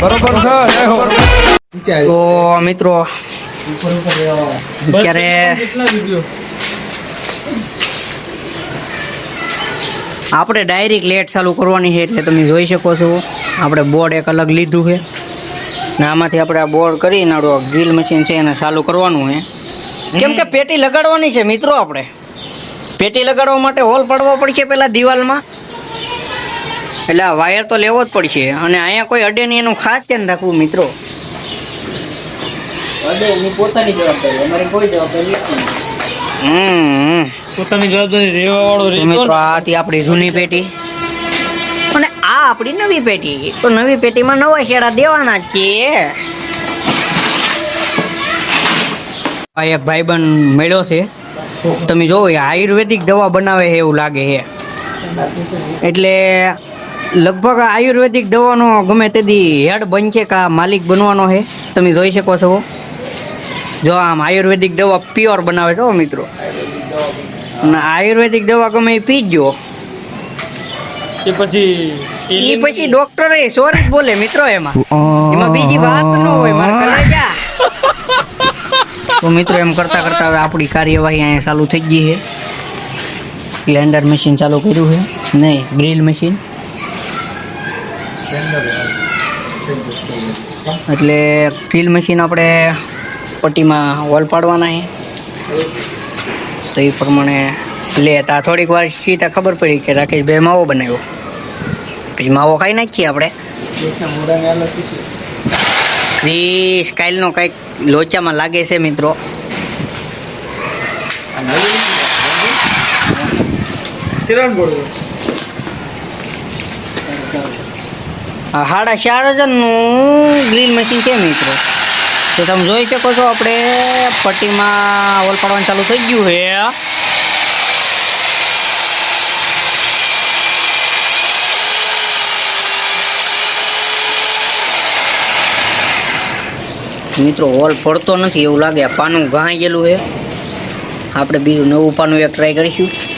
બરોબર છે તો મિત્રો અત્યારે આપણે ડાયરેક્ટ લેટ ચાલુ કરવાની છે એટલે તમે જોઈ શકો છો આપણે બોર્ડ એક અલગ લીધું છે ને આમાંથી આપણે આ બોર્ડ કરીને ડ્રીલ મશીન છે એને ચાલુ કરવાનું છે કેમ કે પેટી લગાડવાની છે મિત્રો આપણે પેટી લગાડવા માટે હોલ પાડવો પડશે પહેલાં દિવાલમાં એટલે આ વાયર તો લેવો જ પડશે અને અહીંયા કોઈ અડે નહીં એનું ખાસ ધ્યાન રાખવું મિત્રો અડે એની પોતાની જવાબદારી અમારી કોઈ જવાબદારી નથી પોતાની જવાબદારી રેવા વાળો મિત્રો આથી આપણી જૂની પેટી અને આ આપણી નવી પેટી તો નવી પેટીમાં નવા શેડા દેવાના જ છે આ એક ભાઈબંધ મળ્યો છે તમે જોવો આયુર્વેદિક દવા બનાવે છે એવું લાગે છે એટલે લગભગ આયુર્વેદિક દવાનો ગમે તેથી હેડ બનશે કે આ માલિક બનવાનો છે તમે જોઈ શકો છો જો આમ આયુર્વેદિક દવા પ્યોર બનાવે છે મિત્રો અને આયુર્વેદિક દવા ગમે એ પીજો એ પછી ડોક્ટર સોરી જ બોલે મિત્રો એમાં બીજી વાત ન હોય મારા કલેજા તો મિત્રો એમ કરતા કરતા હવે આપણી કાર્યવાહી અહીંયા ચાલુ થઈ ગઈ છે ગ્લેન્ડર મશીન ચાલુ કર્યું છે નહીં ડ્રીલ મશીન એટલે ડ્રીલ મશીન આપણે પટ્ટીમાં હોલ પાડવાના છે તો એ પ્રમાણે લેતા થોડીક વાર સીતા ખબર પડી કે રાકેશભાઈ માવો બનાવ્યો પછી માવો ખાઈ નાખીએ આપણે ક્રીસ કાલનો કંઈક લોચામાં લાગે છે મિત્રો આ 4,500નું ગ્રીલ મશીન છે મિત્રો તો તમે જોઈ શકો છો આપણે પટ્ટીમાં હોલ પાડવાનું ચાલુ થઈ ગયું છે મિત્રો હોલ પડતો નથી એવું લાગે આ પાનું ઘાઈ ગયેલું છે આપણે બીજું નવું પાનું એક ટ્રાય કરીશું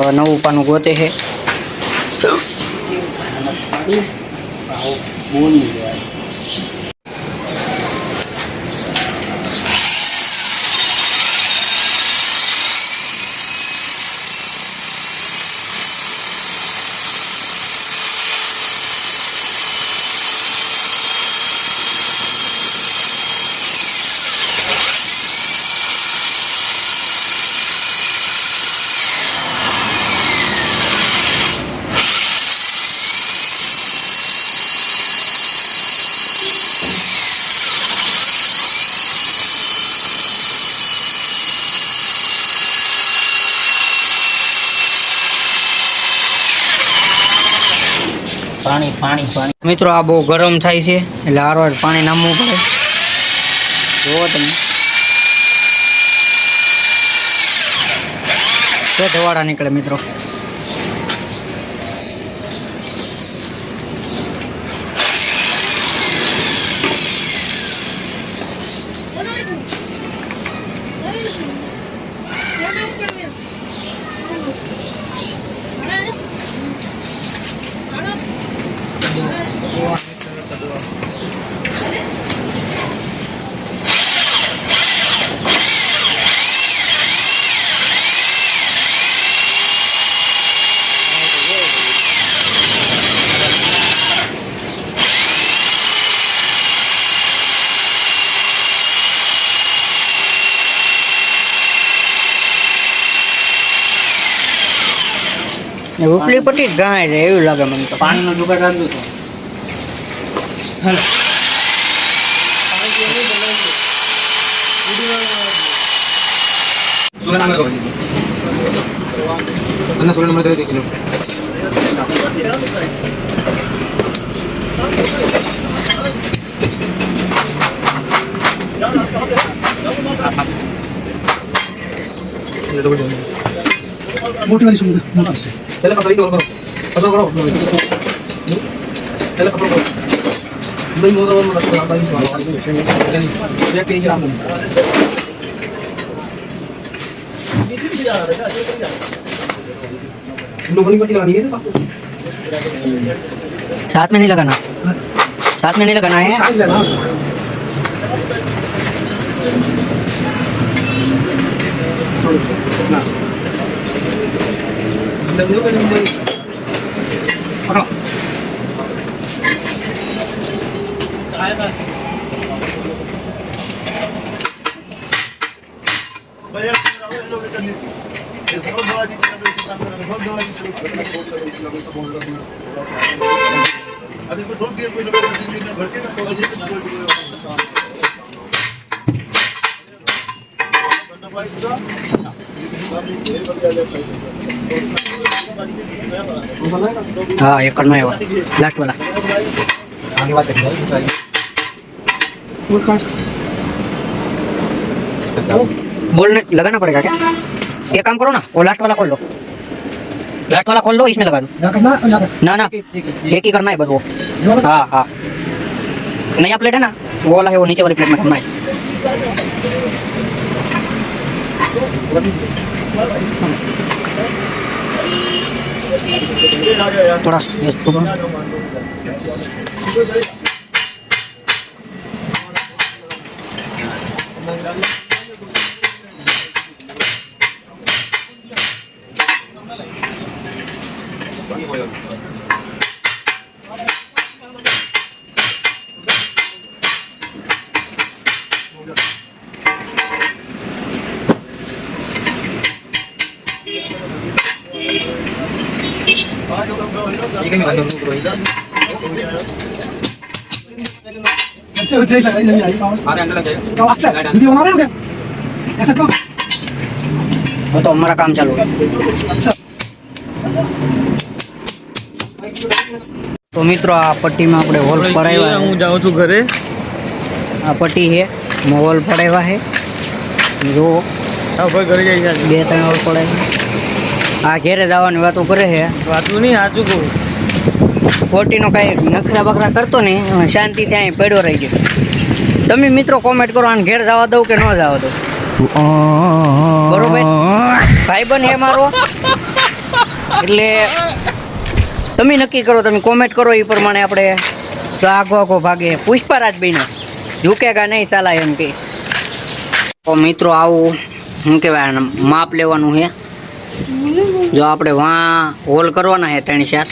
નવું પાનું ગોતે છે પાણી મિત્રો આ બહુ ગરમ થાય છે એટલે હારવાર પાણી નામવું પડે જુઓ તમે તે ધવાડા નીકળે મિત્રો ઉપલી પટ્ટી ગાય છે એવું લાગે મને તો પાણીનો જુગાડ રાંધું છું मोटी वाली सुविधा से पहले पकड़ के करो करो पहले पकड़ो भाई मोर और मत करो भाई ये के ग्राम लोगों ने पट्टी लगा दी है ना साथ में नहीं लगाना, साथ में नहीं लगाना है। साथ में ना पकड़ो हाँ ये करना है वो लास्ट वाला। आगे बात करेंगे वो कौन सा बोलने लगाना पड़ेगा क्या? एक काम करो ना, वो लास्ट वाला खोल लो, लास्ट वाला खोल लो, इसमें लगा दो। क्या करना है यहाँ पे ना ना एक ही करना है बस वो। जो हाँ हाँ नया प्लेट है ना, वो वाला है, वो नीचे वाली प्लेट में करना है। थोड़ा ये इसको करो। ऐसे हो जाएगा नहीं आई हमारे अंदर लग जाएगा। क्या बात है वीडियो बना रहे हो क्या ऐसा क्यों वो तो हमारा काम चालू है। अच्छा તો મિત્રો આ પટ્ટીમાં આપણે હોલ પડાવ્યા હું જાઉં છું ઘરે। આ પટ્ટી છે, હોલ પડાવ્યા છે જો હા ભાઈ ઘરે જાય છે। 2-3 હોલ પડાવ્યા। આ ઘેરે જવાની વાતો કરે છે, વાતું નહીં સાચું કહું। ખોટીનો કાંઈ નખરા બખરા કરતો નહીં, શાંતિ ત્યાં પડ્યો રહી ગયો। તમે મિત્રો કોમેન્ટ કરો આને ઘેર જવા દઉં કે ન જવા દઉં, બરોબર? ભાઈબંધ હે મારો, એટલે તમે નક્કી કરો, તમે કોમેન્ટ કરો એ પ્રમાણે આપણે તો આગો આગો ભાગે પુષ્પરાજ બન્યો, ઝૂકેગા નહીં ચાલા એમ કે। તો મિત્રો આવું શું કહેવાય માપ લેવાનું છે। જો આપણે વાં હોલ કરવાના છે 3-4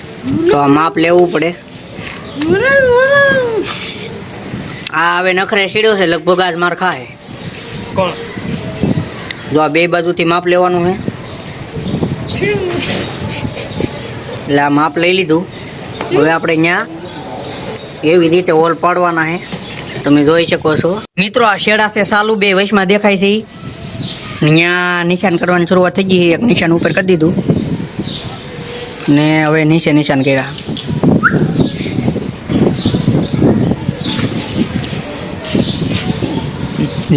તો આ માપ લેવું પડે। આ હવે નખરે સીડ્યો છે, લગભગ આજ માર ખાય। કોણ? જો આ બે બાજુથી માપ લેવાનું છે, એટલે આ માપ લઈ લીધું। હવે આપણે અહીંયા એવી રીતે હોલ પાડવાના છે, તમે જોઈ શકો છો મિત્રો। આ શેડા છે ચાલુ, બે વચમાં દેખાય છે, અહીંયા નિશાન કરવાની શરૂઆત થઈ ગઈ। એક નિશાન ઉપર કરી દીધું ને હવે નીચે નિશાન કર્યા।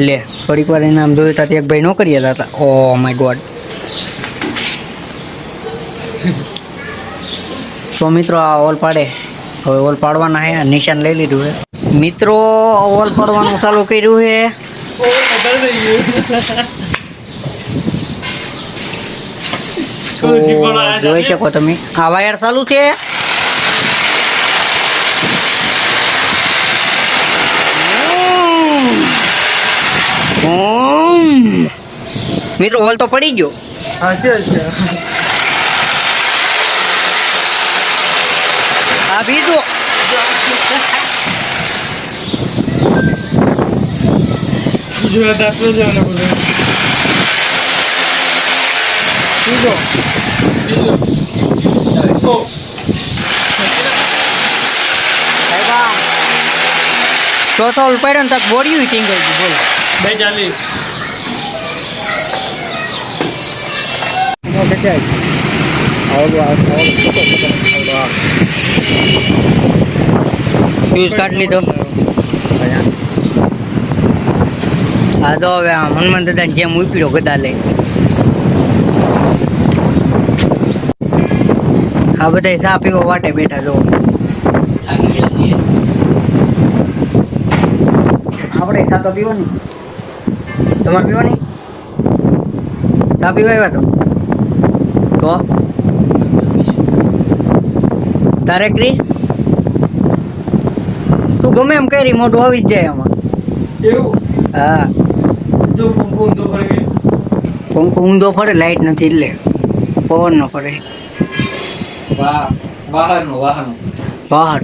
લે થોડીક વાર એના આમ જોયું હતા, એક ભાઈ નોકરીએ હતા। Oh my God. તો મિત્રો આ હોલ પાડે, હવે હોલ પાડવાના છે, નિશાન લઈ લીધું છે મિત્રો। હોલ પાડવાનું ચાલુ કર્યું છે। તો જોઈ શકો તમે, આ વાયર ચાલુ છે। મિત્રો હોલ તો પડી ગયો। હા છે છે। આ બીજો બીજો દાખલો છે ને બોલે બીજો બીજો ઓ ચોથો હોલ પડ્યો ને તક બોડી ટીંગાઈ ગઈ। બોલો 240 ફ્યુઝ કાઢી લીધો। હા તો હવે આમ હનુમાન દાદાને જેમ ઉપડ્યો ગદા લઈ। આ બધા ચા પીવા વાટે બેઠા જો। આપણે ચા તો પીવાની, તમારે પીવાની? ચા પીવા આવ્યા તો તારે ક્રિસ તું ગમે એમ કરી મોઢું આવી જ જાય આમાં. એવું હા જો પંખો ઊંધો પડી ગયો. પંખો ઊંધો ફરે, લાઈટ નથી એટલે પવન ન ફરે. વાહન બહાર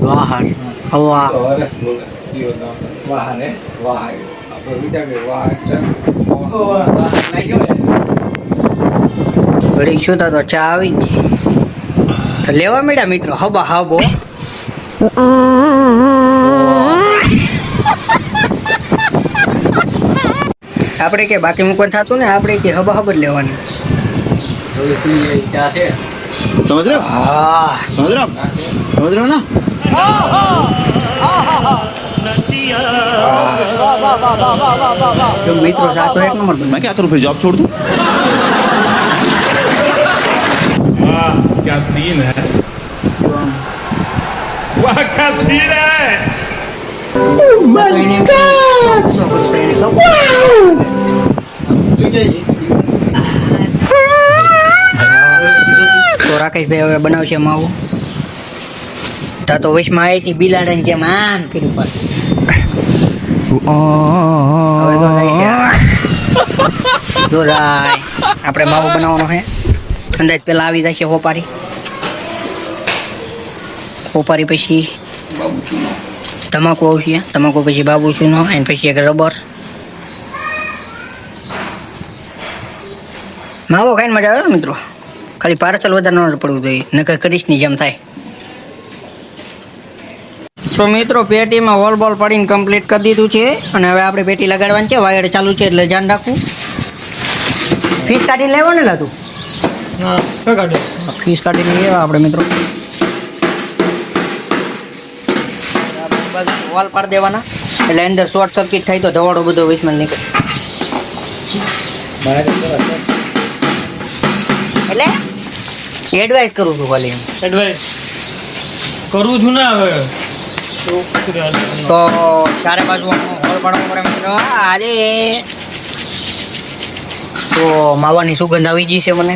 હવા તો હરસ બોલે ઈયો તો વાહન હે વાહ આપણો વિચાર કે વાહ એટલે વાહન લાગી ગયો ને. ઘડી શું થતો ચા આવી ગઈ તો લેવા મળ્યા મિત્રો. હબા હબો આપણે કે બાકી મૂકવાનું થતું ને, આપણે કે હબા હબ જ લેવાની. ચા છે समझ रहे हो હા समझ रहे हो आप समझ रहे हो ना જો મિત્રો ચા તો એક નંબર બને. मैं क्या करूँ फिर जॉब छोड़ दूँ वाह क्या सीन है वाह क्या सीन है તો રાકેશભાઈ હવે બનાવશે માવું. તા તો વચમાં આવી હતી બિલાડાને જેમ આમ કર્યું પણ હવે તો જાય છે. જો જાય આપણે માવો બનાવવાનો છે. અંદાજ પેલા આવી જશે હોપારી પછી તમાકુ આવશે, તમાકુ પછી બાબુચૂનો અને પછી એક રબર. માવો ખાઈને મજા આવે મિત્રો. ખાલી પાર્સલ વધારે ન પડવું જોઈએ, નકર કરીશની જેમ થાય. તો મિત્રો પેટીમાં હોલ બોલ પાડીને કમ્પ્લીટ કરી દીધું છે અને હવે આપણે પેટી લગાડવાની છે. વાયર ચાલુ છે એટલે ધ્યાન રાખવું. ફીસ કાઢીને લેવાનું ને લાતું હા કઈ કાઢો. ફીસ કાઢીને લેવા આપણે મિત્રો. હોલ પાડી દેવાના એટલે અંદર શોર્ટ સર્કિટ થાય તો ધવાડો બધો વેચમાં નીકળે. એટલે એડવાઇસ કરું છું ખાલી. એડવાઇસ કરું છું ને હવે તો ચારે બાજુ હોલ પાડવો પડે મિત્રો. અરે તો માવાની સુગંધ આવી ગઈ છે, મને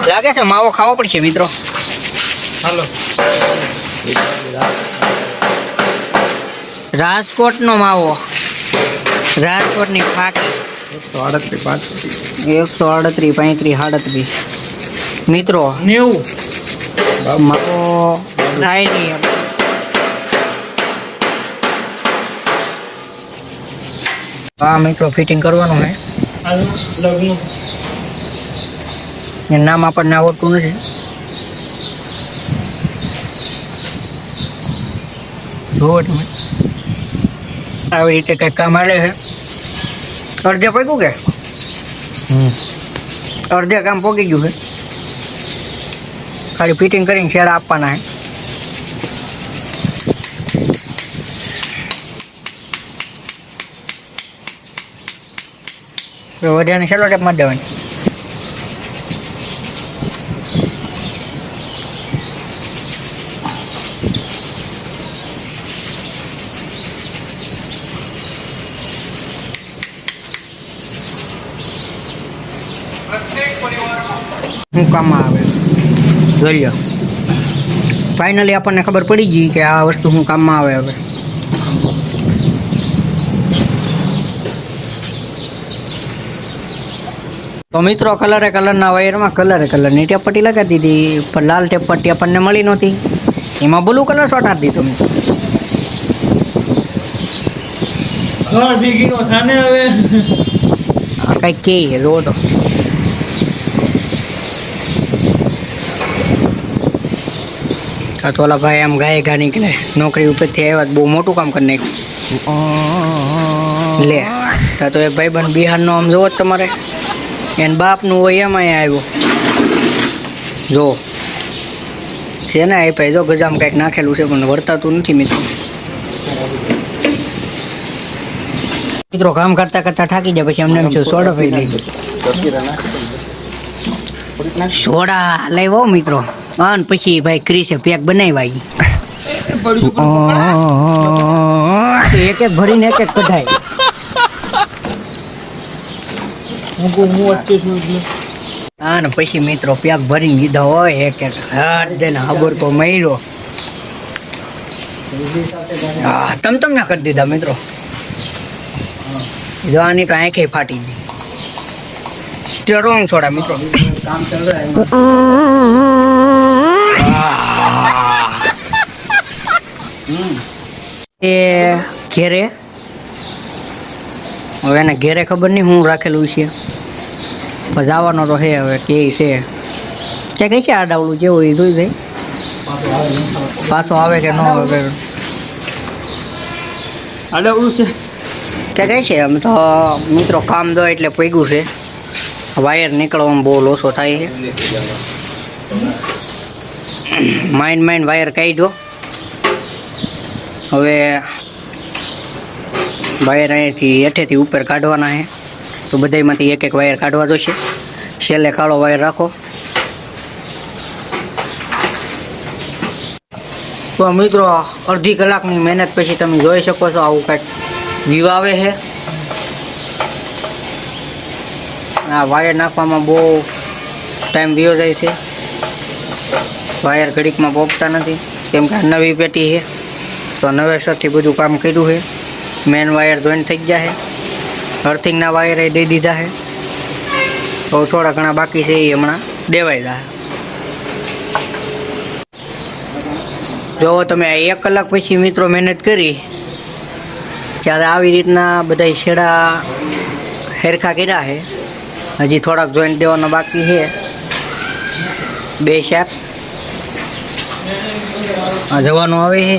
લાગે છે માવો ખાવો પડશે મિત્રો. હાલો રાજકોટનો માવો, રાજકોટની ફાકી 138 35 37 મિત્રો 90 માવો થાય નહીં. હા મિત્રો ફિટિંગ કરવાનું છે. લગ્ન એનું નામ આપણને આવડતું નથી. જોવો તમે આવી રીતે કંઈક કામ હાલે છે. અડધે પગ્યું કે અડધે કામ પોગી ગયું છે. ખાલી ફિટિંગ કરીને શેડા આપવાના છે. વડિયાને સેલો ટેપ મારી દેવાની. શું કામમાં આવે જોઈએ. ફાઇનલી આપણને ખબર પડી ગઈ કે આ વસ્તુ શું કામમાં આવે. હવે તો મિત્રો કલરના વાયરમાં કલરની ટેપ પટ્ટી લગાવી દીધી, પણ લાલ ટેપ પટ્ટી આપણને મળી નહોતી. એમાં બ્લુ કલર શોર્ટ આપી દીધો મેં. હા ભીગીનો થાને હવે કંઈક કે જો તો આ તો ઓલા ભાઈ આમ ગાય ગા નીકળે નોકરી ઉપરથી આવ્યા બહુ મોટું કામ કરી નાખ્યું. લે તા તો એક ભાઈબંધ બિહારનો આમ જોવો જ તમારે એને બાપનું હોય એમાં આવ્યો જો છે ને એ ભાઈ જો ગજામાં કંઈક નાખેલું છે પણ વર્તાતું નથી મિત્રો. મિત્રો કામ કરતા કરતા થાકી જાય પછી અમને એમ છે સોડા પી લઈ સોડા લાવ્યો મિત્રો. અને પછી ભાઈ ક્રિસે પેક બનાવ્યા. એક એક ભરીને એક એક કઢાય. હું વચ્ચે છું એટલે હા ને પછી મિત્રો પેક ભરીને દીધા હોય એક એક હાથ દઈને હાબરકો માર્યો. હા તમને કરી દીધા મિત્રો. જો આની તો આંખે ફાટી ગઈ. સ્ટ્રોંગ છોડા મિત્રો. કામ ચાલ એ ઘેરે હવે એને ઘેરે ખબર નહીં હું રાખેલું છે. જવાનો તો છે હવે કે છે કે કઈ છે આડાવડું જેવું એ જોઈ જાય પાછો આવે કે ન આવે. આડાવડું છે કે કઈ છે આમ તો મિત્રો કામ દો એટલે પૈગું છે. વાયર નીકળવામાં બહુ લોસો થાય છે. માઇન્ડ વાયર કાઢ્યો. હવે વાયર અહીંયાથી હેઠેથી ઉપર કાઢવાના છે તો બધામાંથી એક એક વાયર કાઢવા જોશે. છેલ્લે કાળો વાયર રાખો. તો મિત્રો અડધી કલાકની મહેનત પછી તમે જોઈ શકો છો આવું કંઈક વ્યૂ આવે છે. આ વાયર નાખવામાં બહુ ટાઈમ વયો જાય છે. વાયર ઘડીકમાં પોપતા નથી કેમ કે નવી પેટી છે તો નવેસરથી બધું કામ કર્યું છે. મેન વાયર જોઈન્ટ થઈ ગયા છે. અર્થિંગના વાયર એ દઈ દીધા છે. તો થોડા ઘણા બાકી છે એ હમણાં દેવાઈ જાય. જો તમે 1 કલાક પછી મિત્રો મહેનત કરી ત્યારે આવી રીતના બધા છેડા હેરખા કર્યા છે. હજી થોડાક જોઈન્ટ દેવાના બાકી છે 2-4. આ જવાનું આવે છે.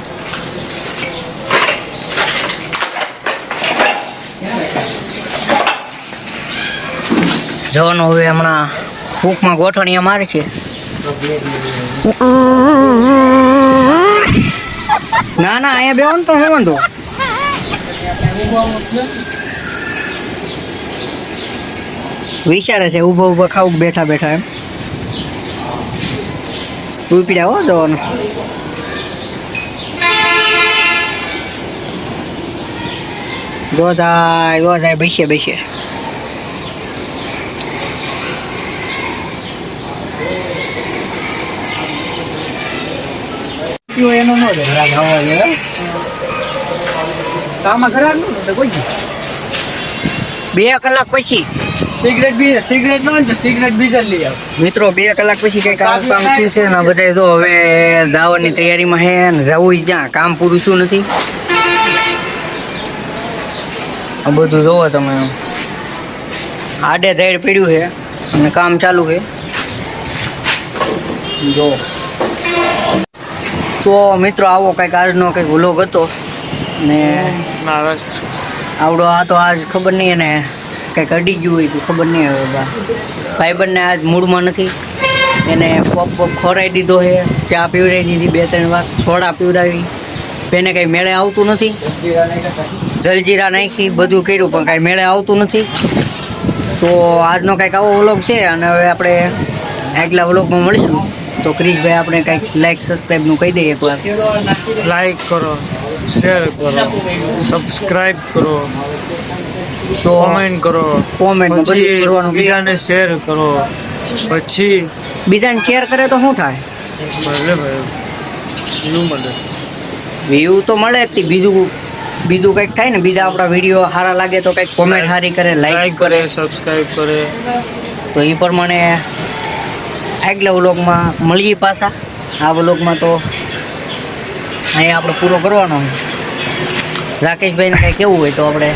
જવાનું હવે હમણાં ફૂંકમાં ગોઠવણી મારે છે. ના અહીંયા બેવાનું તો હું વાંધો વિચારે છે ઊભા ખાવું બેઠા બેઠા એમ ઉપડ્યા હો જવાનું. ગોધાય બેસે એનો ન દે કામમાં ખરાબ ન કોઈ 2 કલાક પછી સિગરેટ નો સિગરેટ બીજા લઈ આવ મિત્રો 2 કલાક પછી કઈ કામ થયું છે ને બધા તો હવે જવાની તૈયારીમાં છે ને જવું જ્યાં કામ પૂરું થયું નથી. આ બધું જોવો તમે આડે ધૈડ પડ્યું છે અને કામ ચાલુ છે. જો તો મિત્રો આવો કંઈક આજનો કંઈક વ્લોગ હતો ને આવડો આ તો આજ ખબર નહીં એને કંઈક અડી ગયું હોય તો ખબર નહીં. હવે ભાઈબંધને આજ મૂડમાં નથી. એને પોપ ખોરાઈ દીધો છે. ચા પીવડાવી દીધી 2-3 વાર. સોડા પીવડાવી. એને કંઈ મેળે આવતું નથી. જલજીરા નાખી બધું કર્યું પણ કાંઈ મેળે આવતું નથી. તો આજનો કંઈક આવો વ્લોગ છે અને હવે આપણે આગલા વ્લોગમાં મળીશું. તો ક્રિશભાઈ આપણે કંઈક લાઈક સબસ્ક્રાઈબનું કહી દઈએ એકવાર. લાઈક કરો, શેર કરો, સબસ્ક્રાઇબ કરો, તો કોમેન્ટ કરો, કોમેન્ટ પછી કરવાનું. બીજાને શેર કરો, પછી બીજાને શેર કરે તો શું થાય? ભલે ભાઈ વ્યૂ મળે. વ્યૂ તો મળે જ. બીજું કંઈક થાય ને. બીજા આપણા વિડીયો સારા લાગે તો કંઈક કોમેન્ટ સારી કરે, લાઈક કરે, સબસ્ક્રાઇબ કરે. તો એ પ્રમાણે આગલા વ્લોગમાં મળીએ પાછા. આ વ્લોગમાં તો અહીંયા આપણે પૂરો કરવાનો. રાકેશભાઈને કંઈ કેવું હોય તો આપણે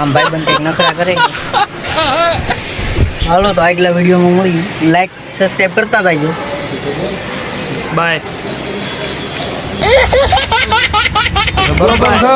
આમ ભાઈબંધ કંઈક નખરા કરે. હાલો તો આગલા વિડીયોમાં મળીએ. લાઈક સબસ્ક્રાઈબ કરતા જાજો. બાય. બરોબર છે.